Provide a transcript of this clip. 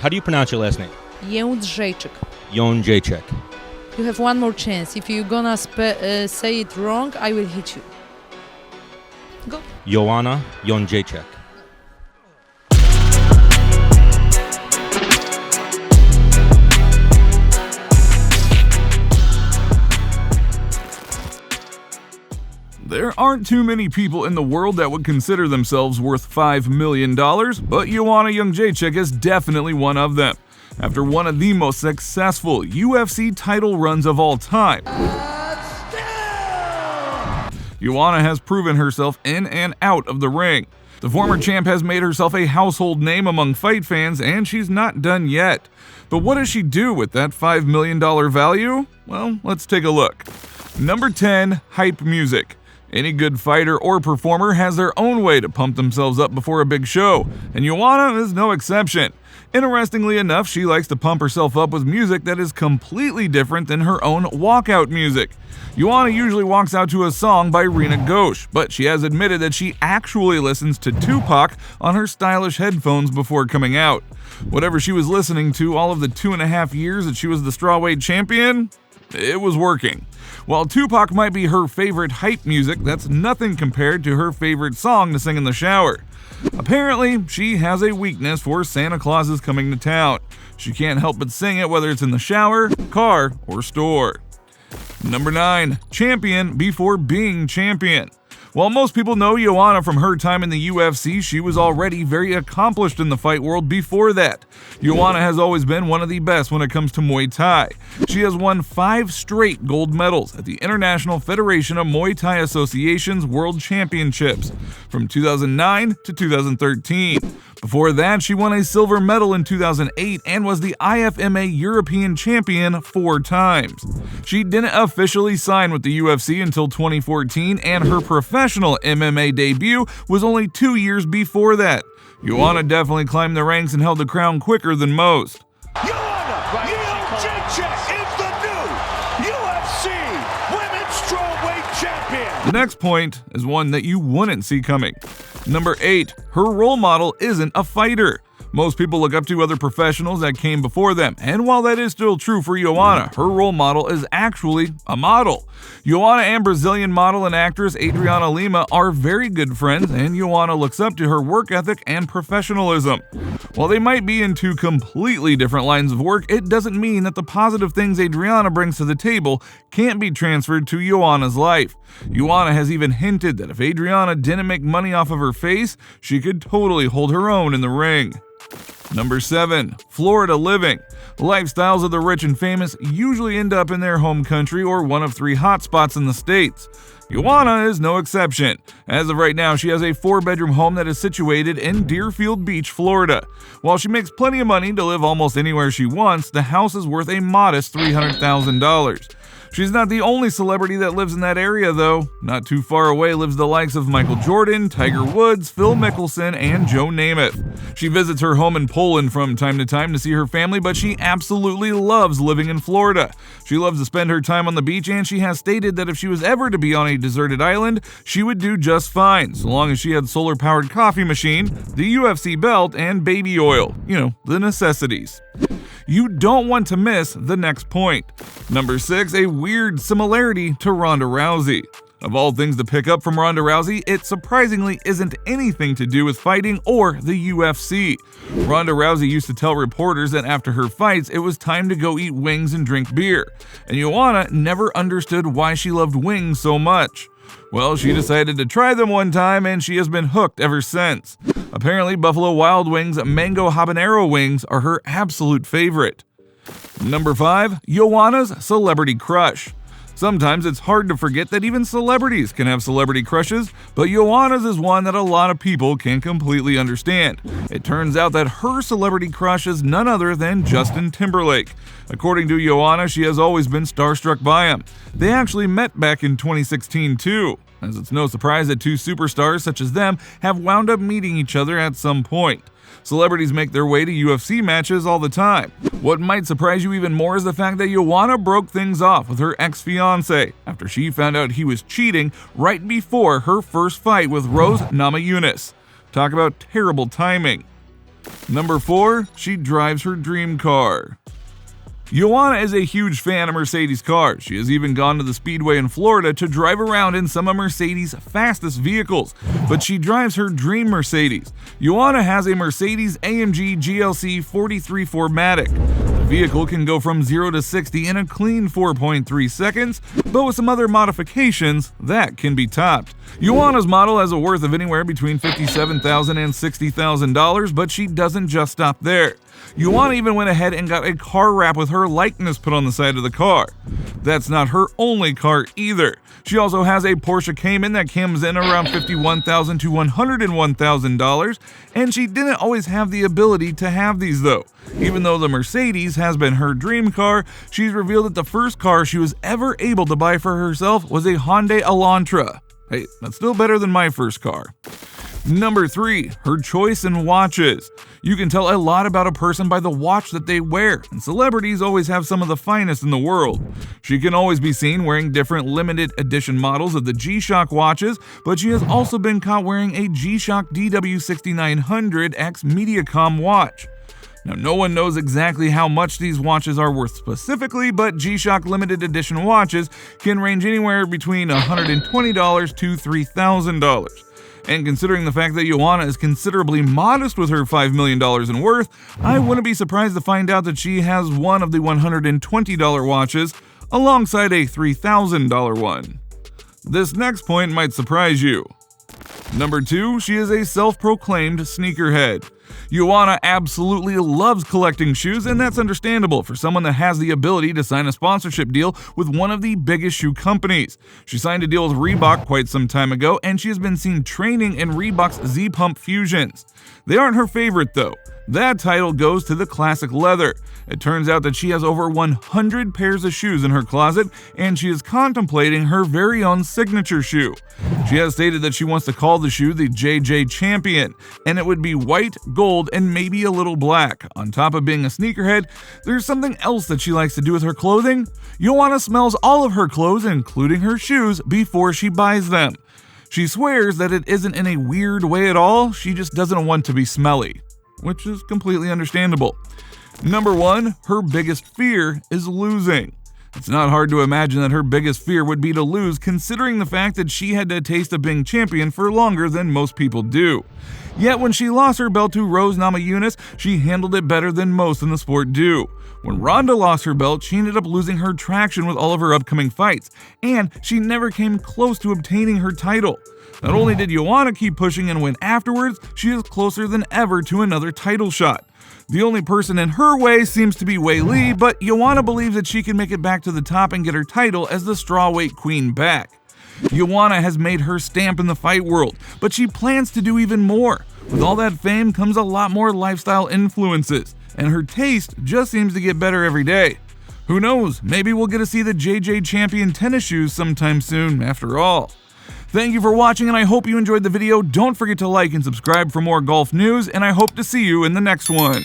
How do you pronounce your last name? Jedrzejczyk. Jedrzejczyk. You have one more chance. If you're gonna say it wrong, I will hit you. Go. Joanna Jedrzejczyk. There aren't too many people in the world that would consider themselves worth $5 million, but Joanna Jedrzejczyk is definitely one of them. After one of the most successful UFC title runs of all time, Joanna has proven herself in and out of the ring. The former champ has made herself a household name among fight fans, and she's not done yet. But what does she do with that $5 million value? Well, let's take a look. Number 10, hype music. Any good fighter or performer has their own way to pump themselves up before a big show, and Joanna is no exception. Interestingly enough, she likes to pump herself up with music that is completely different than her own walkout music. Joanna usually walks out to a song by Rena Ghosh, but she has admitted that she actually listens to Tupac on her stylish headphones before coming out. Whatever she was listening to all of the 2.5 years that she was the strawweight champion, it was working. While Tupac might be her favorite hype music, that's nothing compared to her favorite song to sing in the shower. Apparently, she has a weakness for Santa Claus is Coming to Town. She can't help but sing it whether it's in the shower, car, or store. Number 9, champion before being champion. While most people know Joanna from her time in the UFC, she was already very accomplished in the fight world before that. Joanna has always been one of the best when it comes to Muay Thai. She has won 5 straight gold medals at the International Federation of Muay Thai Association's World Championships from 2009 to 2013. Before that, she won a silver medal in 2008 and was the IFMA European Champion 4 times. She didn't officially sign with the UFC until 2014, and her professional MMA debut was only 2 years before that. Joanna definitely climbed the ranks and held the crown quicker than most. Joanna Jedrzejczyk is the new UFC Women's Strawweight Champion. The next point is one that you wouldn't see coming. Number 8, her role model isn't a fighter. Most people look up to other professionals that came before them, and while that is still true for Joanna, her role model is actually a model. Joanna and Brazilian model and actress Adriana Lima are very good friends, and Joanna looks up to her work ethic and professionalism. While they might be in 2 completely different lines of work, it doesn't mean that the positive things Adriana brings to the table can't be transferred to Joanna's life. Joanna has even hinted that if Adriana didn't make money off of her face, she could totally hold her own in the ring. Number 7, Florida living. Lifestyles of the rich and famous usually end up in their home country or one of 3 hotspots in the States. Joanna is no exception. As of right now, she has a 4-bedroom home that is situated in Deerfield Beach, Florida. While she makes plenty of money to live almost anywhere she wants, the house is worth a modest $300,000. She's not the only celebrity that lives in that area, though. Not too far away lives the likes of Michael Jordan, Tiger Woods, Phil Mickelson, and Joe Namath. She visits her home in Poland from time to time to see her family, but she absolutely loves living in Florida. She loves to spend her time on the beach, and she has stated that if she was ever to be on a deserted island, she would do just fine, so long as she had solar-powered coffee machine, the UFC belt, and baby oil. The necessities. You don't want to miss the next point. Number 6, a weird similarity to Ronda Rousey. Of all things to pick up from Ronda Rousey, it surprisingly isn't anything to do with fighting or the UFC. Ronda Rousey used to tell reporters that after her fights, it was time to go eat wings and drink beer. And Joanna never understood why she loved wings so much. Well, she decided to try them one time, and she has been hooked ever since. Apparently, Buffalo Wild Wings mango habanero wings are her absolute favorite. Number 5, Joanna's celebrity crush. Sometimes it's hard to forget that even celebrities can have celebrity crushes, but Joanna's is one that a lot of people can completely understand. It turns out that her celebrity crush is none other than Justin Timberlake. According to Joanna, she has always been starstruck by him. They actually met back in 2016 too, as it's no surprise that 2 superstars such as them have wound up meeting each other at some point. Celebrities make their way to UFC matches all the time. What might surprise you even more is the fact that Joanna broke things off with her ex-fiancé after she found out he was cheating right before her first fight with Rose Namajunas. Talk about terrible timing. Number 4, she drives her dream car. Joanna is a huge fan of Mercedes cars. She has even gone to the Speedway in Florida to drive around in some of Mercedes' fastest vehicles, but she drives her dream Mercedes. Joanna has a Mercedes AMG GLC 43-4MATIC. The vehicle can go from 0 to 60 in a clean 4.3 seconds, but with some other modifications, that can be topped. Joanna's model has a worth of anywhere between $57,000 and $60,000, but she doesn't just stop there. Joanna even went ahead and got a car wrap with her likeness put on the side of the car. That's not her only car either. She also has a Porsche Cayman that comes in around $51,000 to $101,000, and she didn't always have the ability to have these though. Even though the Mercedes has been her dream car, she's revealed that the first car she was ever able to buy for herself was a Hyundai Elantra. Hey, that's still better than my first car. Number 3, her choice in watches. You can tell a lot about a person by the watch that they wear, and celebrities always have some of the finest in the world. She can always be seen wearing different limited edition models of the G-Shock watches, but she has also been caught wearing a G-Shock DW6900X Mediacom watch. Now, no one knows exactly how much these watches are worth specifically, but G-Shock limited edition watches can range anywhere between $120 to $3,000. And considering the fact that Joanna is considerably modest with her $5 million in worth, I wouldn't be surprised to find out that she has one of the $120 watches alongside a $3,000 one. This next point might surprise you. Number 2, she is a self-proclaimed sneakerhead. Joanna absolutely loves collecting shoes, and that's understandable for someone that has the ability to sign a sponsorship deal with one of the biggest shoe companies. She signed a deal with Reebok quite some time ago, and she has been seen training in Reebok's Z-Pump Fusions. They aren't her favorite though. That title goes to the classic leather. It turns out that she has over 100 pairs of shoes in her closet, and she is contemplating her very own signature shoe. She has stated that she wants to call the shoe the JJ Champion, and it would be white, gold, and maybe a little black. On top of being a sneakerhead, there's something else that she likes to do with her clothing. Joanna smells all of her clothes, including her shoes, before she buys them. She swears that it isn't in a weird way at all, she just doesn't want to be smelly, which is completely understandable. Number 1, her biggest fear is losing. It's not hard to imagine that her biggest fear would be to lose, considering the fact that she had to taste of being champion for longer than most people do. Yet when she lost her belt to Rose Namajunas, she handled it better than most in the sport do. When Ronda lost her belt, she ended up losing her traction with all of her upcoming fights, and she never came close to obtaining her title. Not only did Joanna keep pushing and win afterwards, she is closer than ever to another title shot. The only person in her way seems to be Wei Li, but Joanna believes that she can make it back to the top and get her title as the strawweight queen back. Joanna has made her stamp in the fight world, but she plans to do even more. With all that fame comes a lot more lifestyle influences, and her taste just seems to get better every day. Who knows, maybe we'll get to see the JJ Champion tennis shoes sometime soon after all. Thank you for watching, and I hope you enjoyed the video. Don't forget to like and subscribe for more golf news, and I hope to see you in the next one.